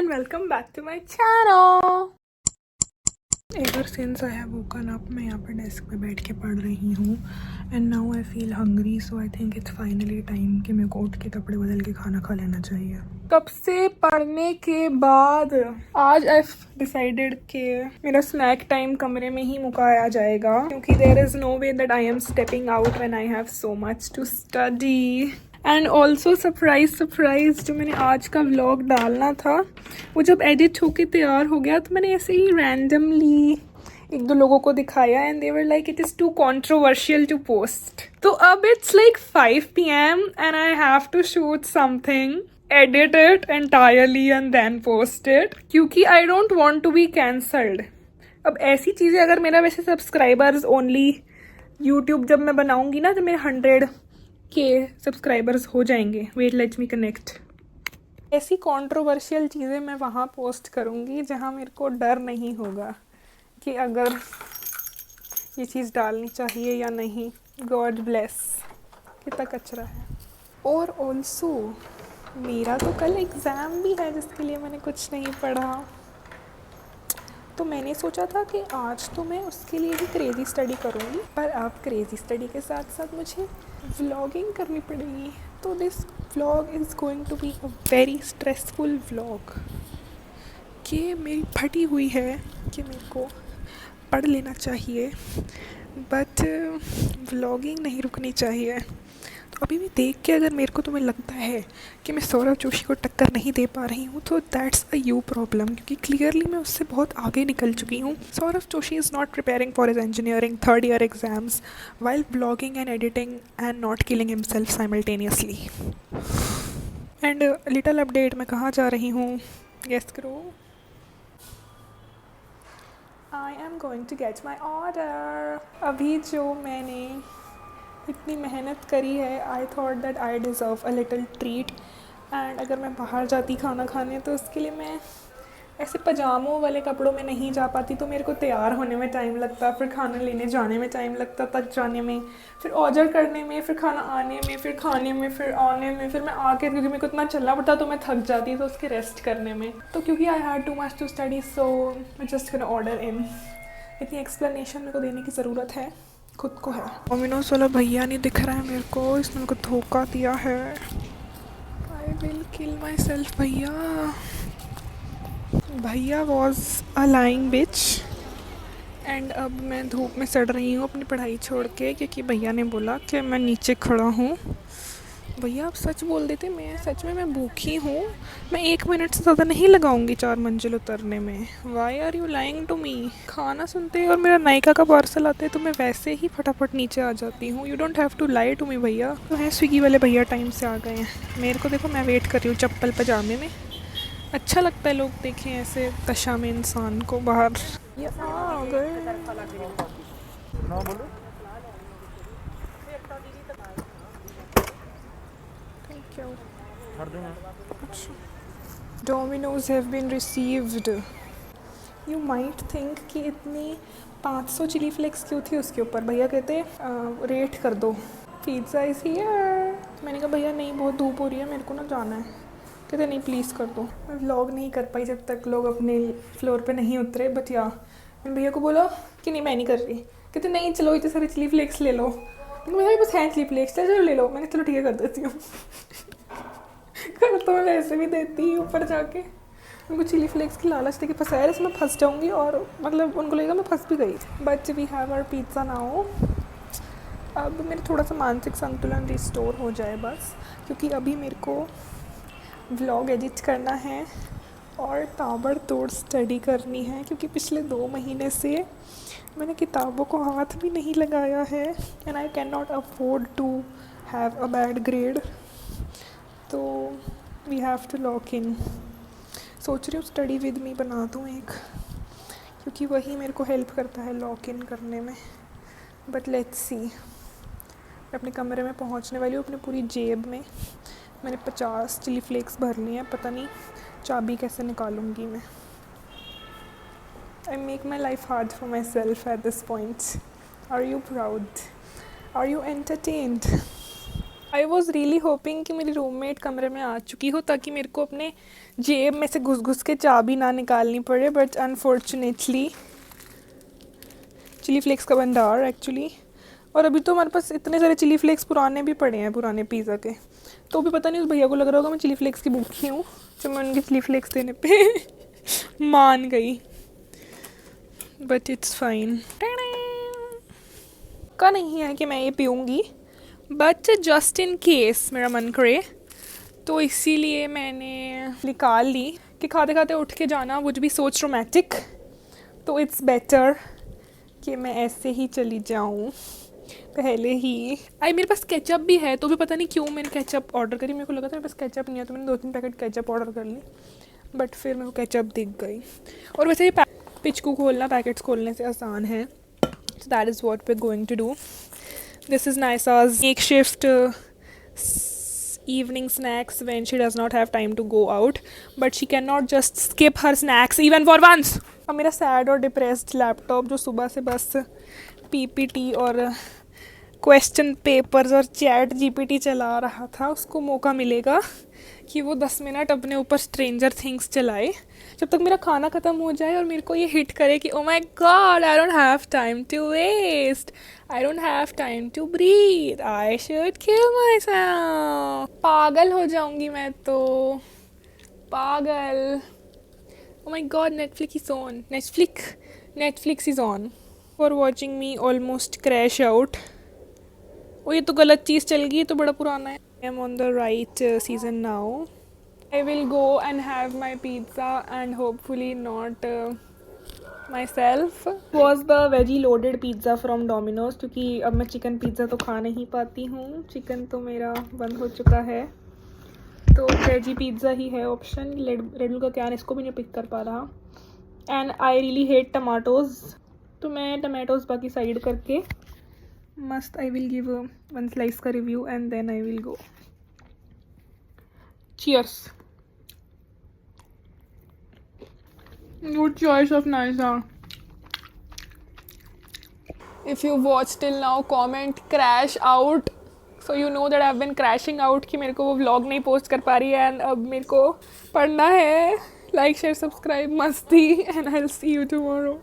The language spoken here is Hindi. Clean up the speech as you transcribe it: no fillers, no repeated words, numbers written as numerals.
and welcome back to my channel. Ever since I have woken up, मैं यहाँ पर डेस्क पे बैठ के पढ़ रही हूँ and now I feel hungry, so I think it's finally time कि मेरे को उठ के कपड़े बदल के खाना खा लेना चाहिए। कब से पढ़ने के बाद आज I've decided कि मेरा स्नैक टाइम कमरे में ही मुकाया जाएगा क्योंकि there is no way that I am stepping out when I have so much to study. And also surprise जो मैंने आज का व्लॉग डालना था वो जब एडिट होके तैयार हो गया तो मैंने ऐसे ही रैंडमली एक दो लोगों को दिखाया and they were like it is too controversial to post. तो अब it's like 5 PM and I have to shoot something, edit it entirely and then post it क्योंकि I don't want to be cancelled. अब ऐसी चीज़ें अगर मेरा वैसे सब्सक्राइबर्स ओनली यूट्यूब जब मैं बनाऊंगी ना, जब मेरे 100 के सब्सक्राइबर्स हो जाएंगे, वेट लेट्स मी कनेक्ट, ऐसी कंट्रोवर्शियल चीज़ें मैं वहाँ पोस्ट करूँगी जहाँ मेरे को डर नहीं होगा कि अगर ये चीज़ डालनी चाहिए या नहीं। गॉड ब्लेस, कितना कचरा है। और ऑल्सो मेरा तो कल एग्ज़ाम भी है जिसके लिए मैंने कुछ नहीं पढ़ा, तो मैंने सोचा था कि आज तो मैं उसके लिए भी क्रेज़ी स्टडी करूँगी, पर अब क्रेज़ी स्टडी के साथ साथ मुझे व्लॉगिंग करनी पड़ेगी। तो this vlog is going to be a very stressful vlog कि मेरी फटी हुई है कि मेरे को पढ़ लेना चाहिए बट व्लॉगिंग नहीं रुकनी चाहिए। तो अभी भी देख के अगर मेरे को तुम्हें लगता है कि मैं सौरभ जोशी को टक्कर नहीं दे पा रही हूँ तो दैट्स अ यू प्रॉब्लम, क्योंकि क्लियरली मैं उससे बहुत आगे निकल चुकी हूँ। Saurabh Joshi is not preparing for his engineering 3rd year exams while blogging and editing and not killing himself simultaneously. And little update, मैं कहाँ जा रही हूँ गेस करो। I am going to get my order. अभी जो मैंने इतनी मेहनत करी है, I thought that I deserve a little treat. And अगर मैं बाहर जाती खाना खाने तो उसके लिए मैं ऐसे पजामों वाले कपड़ों में नहीं जा पाती, तो मेरे को तैयार होने में टाइम लगता, फिर खाना लेने जाने में टाइम लगता, तक जाने में, फिर ऑर्डर करने में, फिर खाना आने में, फिर खाने में, फिर आने में, फिर मैं आके क्योंकि मेरे को इतना चलना पड़ता तो मैं थक जाती तो उसके रेस्ट करने में। तो क्योंकि I had too much to study so मैं जस्ट कैन ऑर्डर इन। इतनी एक्सप्लेनेशन मेरे को देने की ज़रूरत है, खुद को है। डोमिनोज वाला भैया नहीं दिख रहा है मेरे को, इसने मेरे को धोखा दिया है। I will kill myself. भैया was a lying bitch. And अब मैं धूप में सड़ रही हूँ अपनी पढ़ाई छोड़ के क्योंकि भैया ने बोला कि मैं नीचे खड़ा हूँ। भैया आप सच बोल देते, मैं सच में मैं भूखी हूँ, मैं 1 मिनट से ज़्यादा नहीं लगाऊंगी 4 मंजिल उतरने में। Why are you lying to me? खाना सुनते और मेरा नायका का पार्सल आते तो मैं वैसे ही फटाफट नीचे आ जाती हूँ। You don't have to lie to me भैया। तो हैं स्विगी वाले भैया टाइम से आ गए हैं। मेरे को देखो, मैं वेट कर रही हूँ चप्पल पजामे में। अच्छा लगता है लोग देखें ऐसे दशा में इंसान को बाहर। ये आ गए। Thank you. Dominoes have been received. You might think कि इतनी 500 चिली फ्लेक्स क्यों थी उसके ऊपर। भैया कहते रेट कर दो, पिज़्ज़ा इज़ हियर। मैंने कहा भैया नहीं, बहुत धूप हो रही है, मेरे को ना जाना है। कहते नहीं प्लीज़ कर दो। मैं व्लॉग नहीं कर पाई जब तक लोग अपने फ्लोर पे नहीं उतरे, बट या मैंने भैया को बोला कि नहीं मैं नहीं कर रही। कहते नहीं चलो इतने सारे चिली फ्लेक्स ले लो। भैया बस हैं चिली फ्लेक्स, चलो ले लो। मैंने चलो ठीक है कर देती हूँ। कर तो मैं वैसे भी देती ही ऊपर जाके। उनको चिली फ्लेक्स की लालच देके फंसाया, इसमें फंस जाऊंगी और मतलब उनको लगेगा मैं फंस भी गई। But we have our pizza now. अब मेरा थोड़ा सा मानसिक संतुलन रिस्टोर हो जाए बस, क्योंकि अभी मेरे को व्लॉग एडिट करना है और ताबड़तोड़ स्टडी करनी है, क्योंकि पिछले 2 महीने से मैंने किताबों को हाथ भी नहीं लगाया है and I can not afford to have a bad grade. तो we have to lock in. सोच रही हूँ स्टडी विद मी बना दूँ एक, क्योंकि वही मेरे को हेल्प करता है लॉक इन करने में। But let's see. मैं अपने कमरे में पहुँचने वाली हूँ, अपनी पूरी जेब में मैंने 50 चिली फ्लेक्स भर लिए हैं, पता नहीं चाबी कैसे निकालूंगी मैं। I make my life hard for myself at this point. Are you proud? Are you entertained? I was really hoping कि मेरी रूममेट कमरे में आ चुकी हो ताकि मेरे को अपने जेब में से घुस घुस के चाबी ना निकालनी पड़े, बट अनफॉर्चुनेटली चिली फ्लेक्स का भंडार एक्चुअली। और अभी तो हमारे पास इतने सारे चिली फ्लेक्स पुराने भी पड़े हैं, पुराने पिज़्ज़ा के, तो भी पता नहीं उस भैया को लग रहा होगा मैं चिली फ्लेक्स की भूखी हूँ, जो मैं उनके चिली फ्लेक्स देने पे मान गई, बट इट्स फाइन। का नहीं है कि मैं ये पीऊँगी, बट जस्ट इन केस मेरा मन करे तो इसीलिए मैंने निकाल ली कि खाते खाते उठ के जाना वुड बी सो ट्रोमैटिक, तो इट्स बेटर कि मैं ऐसे ही चली जाऊँ पहले ही। मेरे पास केचप भी है, तो भी पता नहीं क्यों मैंने केचप ऑर्डर करी, मेरे को लगा था मेरे पास केचप नहीं है, तो मैंने 2-3 पैकेट केचप ऑर्डर कर ली, बट फिर मेरे को केचप दिख गई। और वैसे ये पिचकू खोलना पैकेट्स खोलने से आसान है, so that is what we're going to do. This is Naisa's makeshift evening snacks when she does not have time to go out, but she cannot just skip her snacks even for once. अब मेरा सैड और डिप्रेस्ड लैपटॉप जो सुबह से बस पीपीटी और क्वेश्चन पेपर्स और चैट जीपीटी चला रहा था, उसको मौका मिलेगा कि वो 10 मिनट अपने ऊपर स्ट्रेंजर थिंग्स चलाए जब तक मेरा खाना ख़त्म हो जाए और मेरे को ये हिट करे कि oh my God, I don't have time to waste, I don't have time to breathe, I should kill myself. पागल हो जाऊंगी मैं तो, पागल। Oh my God, Netflix is on, Netflix is on for watching me almost crash out. ओ ये तो गलत चीज़ चल गई, तो बड़ा पुराना है। I am on the right season now. I will go and have my pizza and hopefully not myself. Was the veggie loaded pizza from Domino's, क्योंकि अब मैं चिकन पिज़्ज़ा तो खा नहीं पाती हूँ, चिकन तो मेरा बंद हो चुका है, तो वेजी पिज़्ज़ा ही है ऑप्शन। रेडल का कैन इसको भी नहीं पिक कर पा रहा, and I really hate tomatoes, तो मैं टमाटोज़ बाकी साइड करके मस्त I will give one slice का review and then I will go. Cheers. Good choice of Naisa. If you watched till now, comment crash out, so you know that I've been crashing out कि मेरे को वो vlog नहीं post कर पा रही है, and अब मेरे को पढ़ना है। Like, share, subscribe, मस्ती, and I'll see you tomorrow.